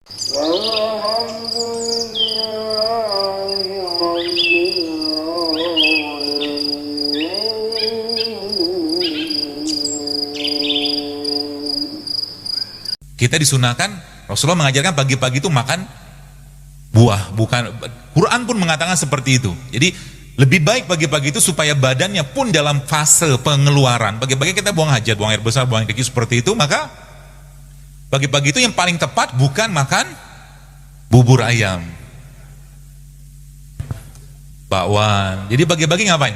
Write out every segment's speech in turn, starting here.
Kita disunahkan, Rasulullah mengajarkan pagi-pagi itu makan buah, bukan. Quran pun mengatakan seperti itu. Jadi lebih baik pagi-pagi itu supaya badannya pun dalam fase pengeluaran. Pagi-pagi kita buang hajat, buang air besar, buang air kecil seperti itu, maka pagi-pagi itu yang paling tepat bukan makan bubur ayam, bakwan. Jadi pagi-pagi ngapain?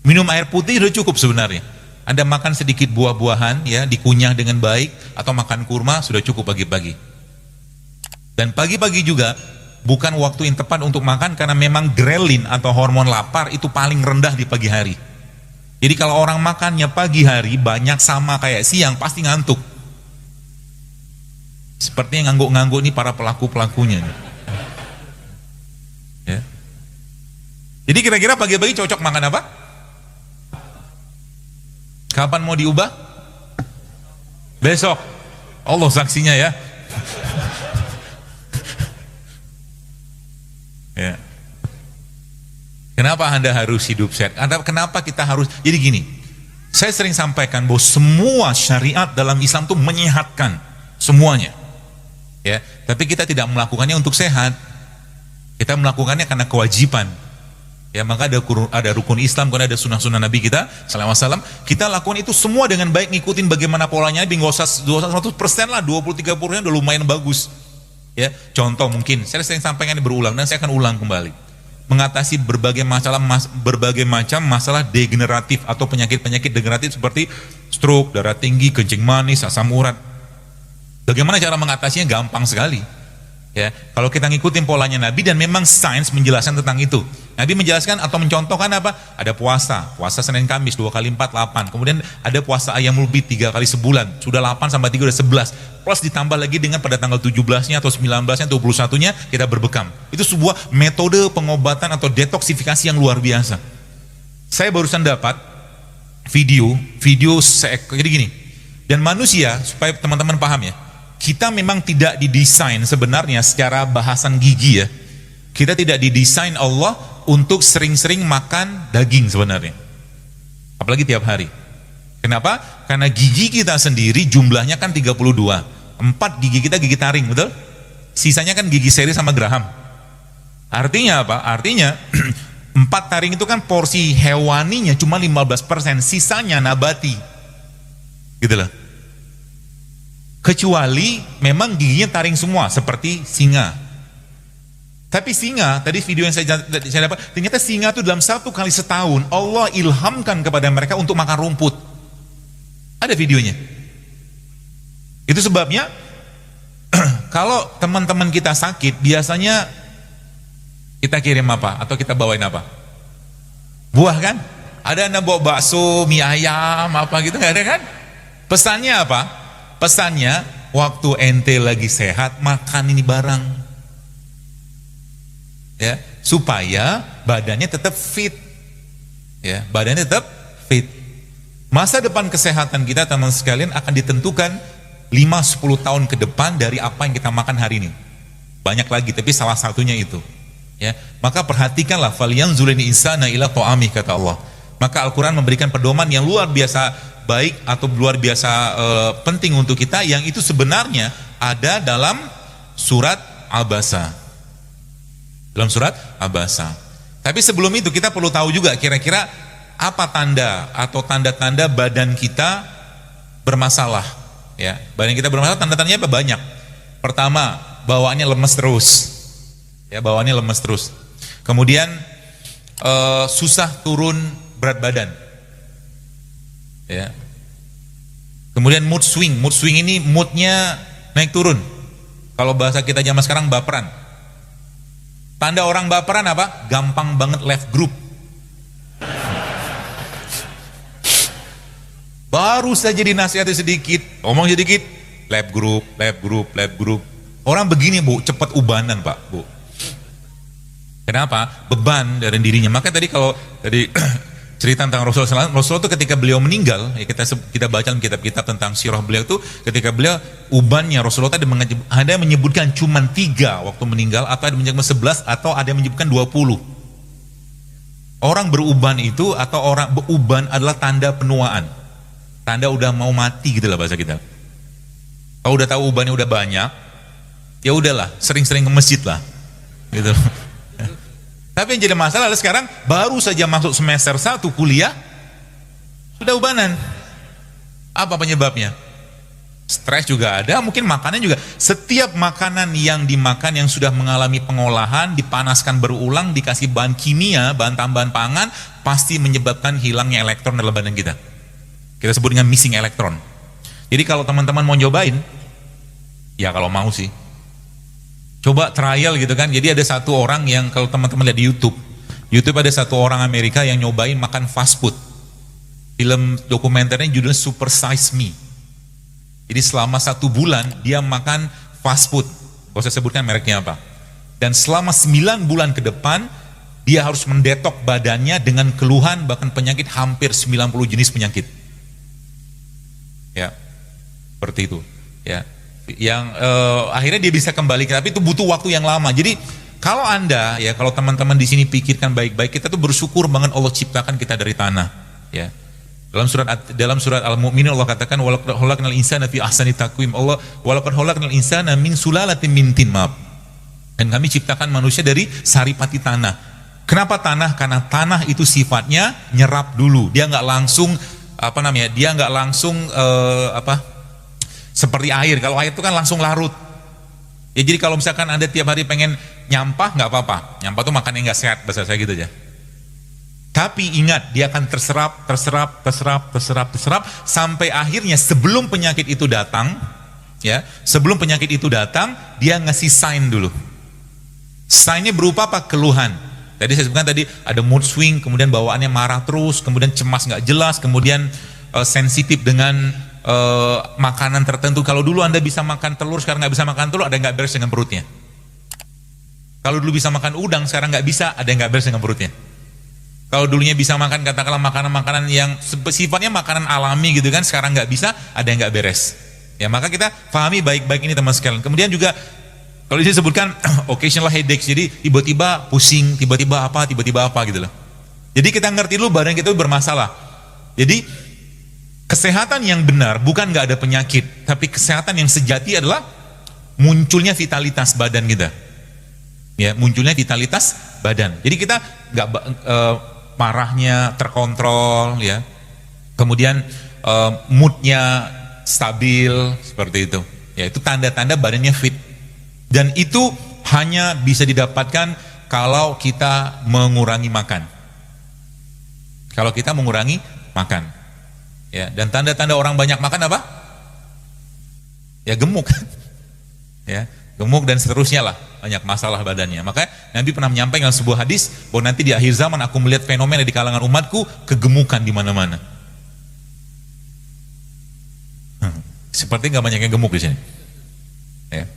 Minum air putih sudah cukup sebenarnya. Anda makan sedikit buah-buahan, ya, dikunyah dengan baik, atau makan kurma sudah cukup pagi-pagi. Dan pagi-pagi juga bukan waktu yang tepat untuk makan karena memang grelin atau hormon lapar itu paling rendah di pagi hari. Jadi kalau orang makannya pagi hari banyak sama kayak siang pasti ngantuk. Seperti yang ngangguk-ngangguk ini para pelaku-pelakunya. Ya. Jadi kira-kira pagi-pagi cocok makan apa? Kapan mau diubah? Besok. Allah saksinya ya. Ya. Kenapa Anda harus hidup sehat? Kenapa kita harus? Jadi gini, saya sering sampaikan bahwa semua syariat dalam Islam itu menyehatkan semuanya. Ya, tapi kita tidak melakukannya untuk sehat. Kita melakukannya karena kewajiban. Ya, maka ada rukun Islam, kemudian ada sunnah-sunnah Nabi kita sallallahu alaihi wasallam. Kita lakukan itu semua dengan baik, ngikutin bagaimana polanya. Nggak usah 100% lah, 20-30% udah lumayan bagus. Ya, contoh mungkin saya sering sampaikan berulang dan saya akan ulang kembali. Mengatasi berbagai macam masalah degeneratif atau penyakit-penyakit degeneratif seperti stroke, darah tinggi, kencing manis, asam urat. Bagaimana cara mengatasinya? Gampang sekali. Ya, kalau kita ngikutin polanya Nabi, dan memang sains menjelaskan tentang itu. Nabi menjelaskan atau mencontohkan apa? Ada puasa Senin Kamis 2 kali 4 8. Kemudian ada puasa Ayyamul Bid 3 kali sebulan. Sudah 8 tambah 3 udah 11. Plus ditambah lagi dengan pada tanggal 17-nya atau 19-nya atau 21-nya kita berbekam. Itu sebuah metode pengobatan atau detoksifikasi yang luar biasa. Saya barusan dapat video seekor, jadi gini. Dan manusia, supaya teman-teman paham ya, kita memang tidak didesain sebenarnya secara bahasan gigi ya. Kita tidak didesain Allah untuk sering-sering makan daging sebenarnya. Apalagi tiap hari. Kenapa? Karena gigi kita sendiri jumlahnya kan 32. 4 gigi kita gigi taring, betul? Sisanya kan gigi seri sama geraham. Artinya apa? Artinya 4 taring itu kan porsi hewaninya cuma 15%, sisanya nabati. Gitu loh. Kecuali memang giginya taring semua seperti singa. Tapi singa, tadi video yang saya dapat, ternyata singa itu dalam 1 kali setahun Allah ilhamkan kepada mereka untuk makan rumput. Ada videonya. Itu sebabnya kalau teman-teman kita sakit, biasanya kita kirim apa? Atau kita bawain apa? Buah kan? Ada Anda bawa bakso, mie ayam, apa gitu, nggak ada kan? Pesannya apa? Pesannya, waktu ente lagi sehat, makan ini barang. Ya, supaya badannya tetap fit. Ya, badannya tetap fit. Masa depan kesehatan kita, teman sekalian, akan ditentukan 5-10 tahun ke depan dari apa yang kita makan hari ini. Banyak lagi, tapi salah satunya itu. Ya, maka perhatikanlah, falyanzuril insana ila ta'amih, kata Allah. Maka Al-Quran memberikan pedoman yang luar biasa baik atau luar biasa penting untuk kita, yang itu sebenarnya ada dalam surat Abasa. Dalam surat Abasa. Tapi sebelum itu kita perlu tahu juga kira-kira apa tanda atau tanda-tanda badan kita bermasalah. Ya, badan kita bermasalah, tanda-tandanya apa? Banyak. Pertama, bawaannya lemes terus. Ya, bawaannya lemes terus. Kemudian susah turun berat badan. Ya. Kemudian mood swing ini moodnya naik turun. Kalau bahasa kita zaman sekarang baperan. Tanda orang baperan apa? Gampang banget left group. Baru saja dinasihati sedikit, ngomong sedikit, left group. Orang begini, Bu, cepat ubanan, Pak, Bu. Kenapa? Beban dari dirinya. Maka tadi kalau tadi cerita tentang Rasulullah. Rasulullah itu ketika beliau meninggal, ya kita baca dalam kitab-kitab tentang sirah beliau itu, ketika beliau ubannya Rasulullah ada yang menyebutkan cuma 3 waktu meninggal, atau ada yang menyebutkan 11, atau ada yang menyebutkan 20. Orang beruban itu, atau orang beruban adalah tanda penuaan, tanda udah mau mati gitu lah bahasa kita. Kalau udah tahu ubannya udah banyak, ya udahlah, sering-sering ke masjid lah, gitu. Tapi yang jadi masalah adalah sekarang baru saja masuk semester 1 kuliah, sudah ubanan. Apa penyebabnya? Stres juga ada, mungkin makanan juga. Setiap makanan yang dimakan yang sudah mengalami pengolahan, dipanaskan berulang, dikasih bahan kimia, bahan tambahan pangan, pasti menyebabkan hilangnya elektron dalam badan kita. Kita sebut dengan missing elektron. Jadi kalau teman-teman mau nyobain, ya kalau mau sih, coba trial gitu kan. Jadi ada satu orang yang, kalau teman-teman lihat di YouTube ada satu orang Amerika yang nyobain makan fast food. Film dokumenternya judulnya Super Size Me. Jadi selama 1 bulan dia makan fast food, gak usah sebutkan mereknya apa. Dan selama 9 bulan ke depan dia harus mendetok badannya dengan keluhan bahkan penyakit hampir 90 jenis penyakit. Ya, seperti itu. Ya, yang akhirnya dia bisa kembali, tapi itu butuh waktu yang lama. Jadi kalau Anda, ya kalau teman-teman di sini pikirkan baik-baik, kita tuh bersyukur banget Allah ciptakan kita dari tanah. Ya, dalam surat Al-Mu'minun Allah katakan walaqad khalaqnal insana fi ahsani taqwim. Allah walaqad khalaqnal insana min sulalatin min tin, maaf. Dan kami ciptakan manusia dari saripati tanah. Kenapa tanah? Karena tanah itu sifatnya nyerap dulu. Dia nggak langsung dia nggak langsung seperti air. Kalau air itu kan langsung larut. Ya jadi kalau misalkan Anda tiap hari pengen nyampah, nggak apa-apa. Nyampah itu makan yang nggak sehat, bahasa saya gitu aja. Tapi ingat, dia akan terserap sampai akhirnya sebelum penyakit itu datang, ya, sebelum penyakit itu datang, dia ngasih sign dulu. Signnya berupa apa? Keluhan. Tadi saya sebutkan tadi ada mood swing, kemudian bawaannya marah terus, kemudian cemas nggak jelas, kemudian sensitif dengan makanan tertentu. Kalau dulu Anda bisa makan telur, sekarang nggak bisa makan telur, ada yang nggak beres dengan perutnya. Kalau dulu bisa makan udang, sekarang nggak bisa, ada yang nggak beres dengan perutnya. Kalau dulunya bisa makan katakanlah makanan-makanan yang sifatnya makanan alami gitu kan, sekarang nggak bisa, ada yang nggak beres. Ya maka kita pahami baik-baik ini teman sekalian. Kemudian juga kalau disebutkan occasional headaches, jadi tiba-tiba pusing, tiba-tiba apa gitu loh. Jadi kita ngerti dulu badan kita bermasalah. Jadi kesehatan yang benar bukan nggak ada penyakit, tapi kesehatan yang sejati adalah munculnya vitalitas badan kita. Ya, munculnya vitalitas badan. Jadi kita nggak marahnya terkontrol, ya. Kemudian moodnya stabil seperti itu. Ya, itu tanda-tanda badannya fit. Dan itu hanya bisa didapatkan kalau kita mengurangi makan. Kalau kita mengurangi makan. Ya, dan tanda-tanda orang banyak makan apa? Ya gemuk. Ya, gemuk dan seterusnya lah, banyak masalah badannya. Maka Nabi pernah menyampaikan dalam sebuah hadis bahwa nanti di akhir zaman aku melihat fenomena di kalangan umatku, kegemukan di mana-mana. Seperti nggak banyak yang gemuk di sini. Ya.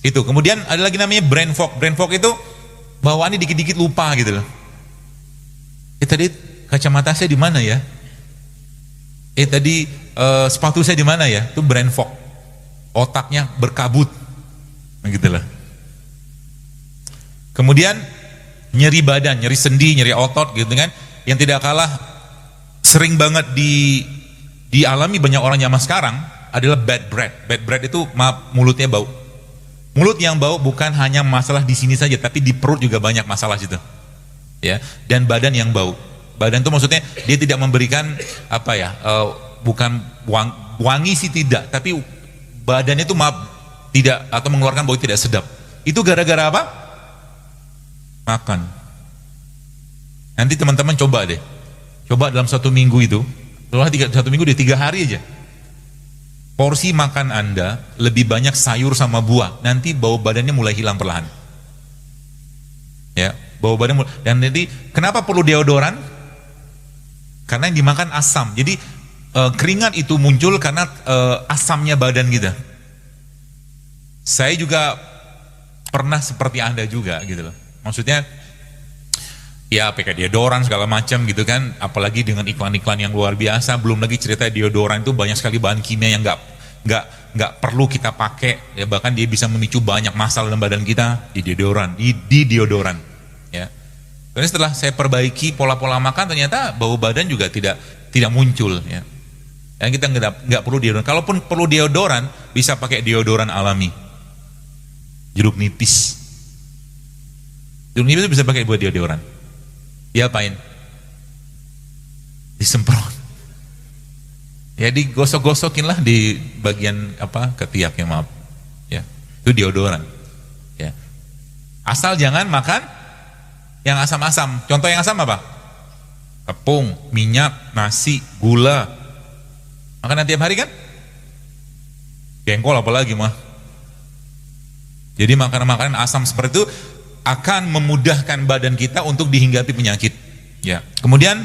Itu. Kemudian ada lagi namanya brain fog. Brain fog itu bawaannya dikit-dikit lupa gitu loh. Tadi kacamata saya di mana ya? Tadi sepatu saya di mana ya? Itu brain fog. Otaknya berkabut. Begitu lah. Kemudian nyeri badan, nyeri sendi, nyeri otot gitu kan. Yang tidak kalah sering banget dialami banyak orang zaman sekarang adalah bad breath. Bad breath itu mulutnya bau. Mulut yang bau bukan hanya masalah di sini saja, tapi di perut juga banyak masalah situ. Ya, dan badan yang bau. Badan itu maksudnya dia tidak memberikan bukan wangi sih tidak, tapi badannya itu tidak atau mengeluarkan bau tidak sedap. Itu gara-gara apa? Makan. Nanti teman-teman coba deh. Coba dalam 1 minggu itu, setelah 1 minggu di 3 hari aja. Porsi makan Anda lebih banyak sayur sama buah, nanti bau badannya mulai hilang perlahan. Ya, bau badan dan nanti kenapa perlu deodoran? Karena yang dimakan asam. Jadi keringat itu muncul karena asamnya badan kita. Saya juga pernah seperti Anda juga gitu loh. Maksudnya Ya pakai deodoran segala macam gitu kan, apalagi dengan iklan-iklan yang luar biasa. Belum lagi cerita deodoran itu banyak sekali bahan kimia yang nggak perlu kita pakai, ya bahkan dia bisa memicu banyak masalah dalam badan kita di deodoran, di deodoran. Ya. Dan setelah saya perbaiki pola-pola makan, ternyata bau badan juga tidak muncul. Ya. Dan kita nggak perlu deodoran. Kalaupun perlu deodoran, bisa pakai deodoran alami, jeruk nipis. Jeruk nipis itu bisa pakai buat deodoran. Diapain? Disemprot. Ya digosok-gosokin lah di bagian ketiak, ya maaf. Ya, itu deodoran. Ya. Asal jangan makan yang asam-asam. Contoh yang asam apa? Tepung, minyak, nasi, gula. Makanan tiap hari kan? Jengkol apalagi mah. Jadi makanan-makanan asam seperti itu akan memudahkan badan kita untuk dihinggapi penyakit. Ya. Kemudian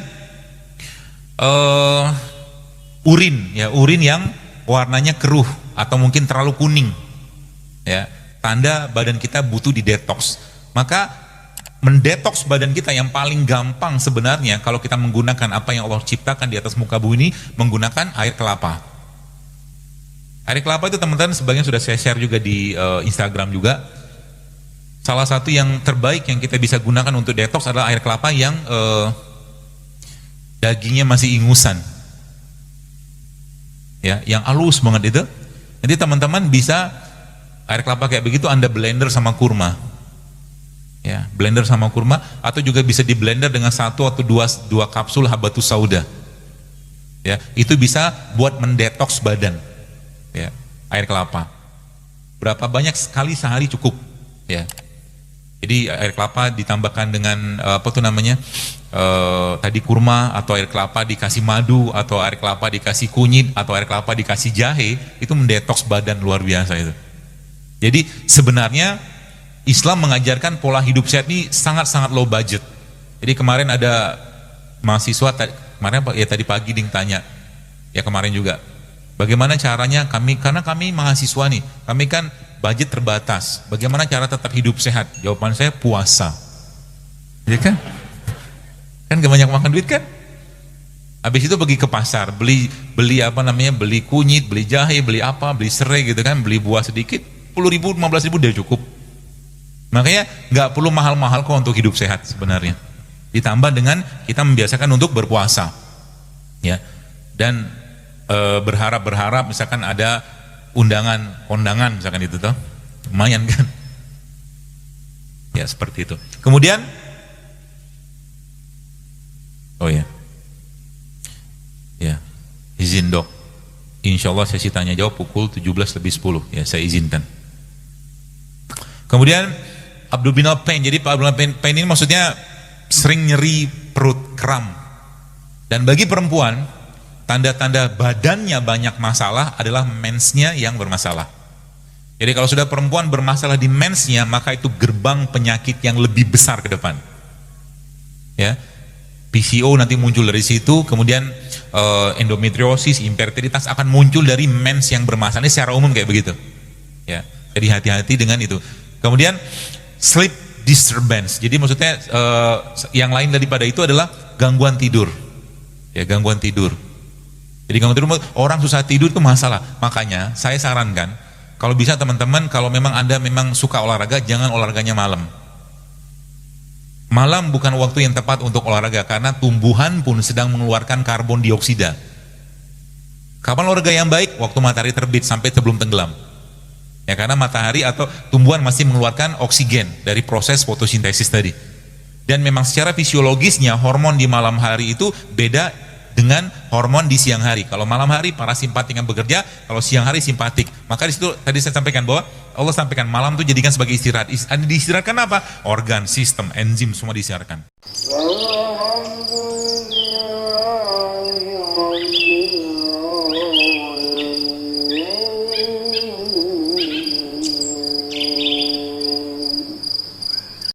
urin yang warnanya keruh atau mungkin terlalu kuning. Ya, tanda badan kita butuh didetoks. Maka mendetoks badan kita yang paling gampang sebenarnya kalau kita menggunakan apa yang Allah ciptakan di atas muka bumi ini, menggunakan air kelapa. Air kelapa itu teman-teman sebagian sudah saya share juga di Instagram juga. Salah satu yang terbaik yang kita bisa gunakan untuk detox adalah air kelapa yang dagingnya masih ingusan, ya, yang halus banget itu. Jadi teman-teman bisa air kelapa kayak begitu Anda blender sama kurma, ya, blender sama kurma, atau juga bisa di blender dengan 1 atau 2 kapsul habatus sauda, ya, itu bisa buat mendetoks badan, ya, air kelapa. Berapa banyak sekali sehari cukup, ya. Jadi air kelapa ditambahkan dengan tadi kurma, atau air kelapa dikasih madu, atau air kelapa dikasih kunyit, atau air kelapa dikasih jahe, itu mendetoks badan luar biasa itu. Jadi sebenarnya Islam mengajarkan pola hidup sehat ini sangat-sangat low budget. Jadi kemarin ada mahasiswa tadi pagi tanya, ya kemarin juga, bagaimana caranya karena kami mahasiswa nih, kami kan budget terbatas, bagaimana cara tetap hidup sehat? Jawaban saya puasa. Ya kan? Kan gak banyak makan duit kan? Habis itu pergi ke pasar, beli beli kunyit, beli jahe, beli serai gitu kan, beli buah sedikit, 10.000, 15.000 udah cukup. Makanya gak perlu mahal-mahal kok untuk hidup sehat sebenarnya. Ditambah dengan kita membiasakan untuk berpuasa. Ya. Dan berharap misalkan ada kondangan misalkan itu toh, lumayan kan, ya seperti itu. Kemudian izin dok, insya Allah sesi tanya jawab pukul 17:10, ya saya izinkan. Kemudian abdominal pain, jadi abdominal pain ini maksudnya sering nyeri perut, kram. Dan bagi perempuan, tanda-tanda badannya banyak masalah adalah mensnya yang bermasalah. Jadi kalau sudah perempuan bermasalah di mensnya, maka itu gerbang penyakit yang lebih besar ke depan. Ya, PCO nanti muncul dari situ, kemudian endometriosis, infertilitas akan muncul dari mens yang bermasalah. Ini secara umum kayak begitu. Ya, jadi hati-hati dengan itu. Kemudian sleep disturbance. Jadi maksudnya yang lain daripada itu adalah gangguan tidur. Ya, gangguan tidur. Jadi gangguan tidur, orang susah tidur itu masalah. Makanya saya sarankan, kalau bisa teman-teman, kalau memang Anda memang suka olahraga, jangan olahraganya malam. Malam bukan waktu yang tepat untuk olahraga, karena tumbuhan pun sedang mengeluarkan karbon dioksida. Kapan olahraga yang baik? Waktu matahari terbit sampai sebelum tenggelam. Ya, karena matahari atau tumbuhan masih mengeluarkan oksigen dari proses fotosintesis tadi. Dan memang secara fisiologisnya hormon di malam hari itu beda dengan hormon di siang hari. Kalau malam hari parasimpatik yang bekerja, kalau siang hari simpatik. Maka di situ tadi saya sampaikan bahwa Allah sampaikan malam itu jadikan sebagai istirahat. Diistirahatkan apa? Organ, sistem, enzim semua diistirahatkan.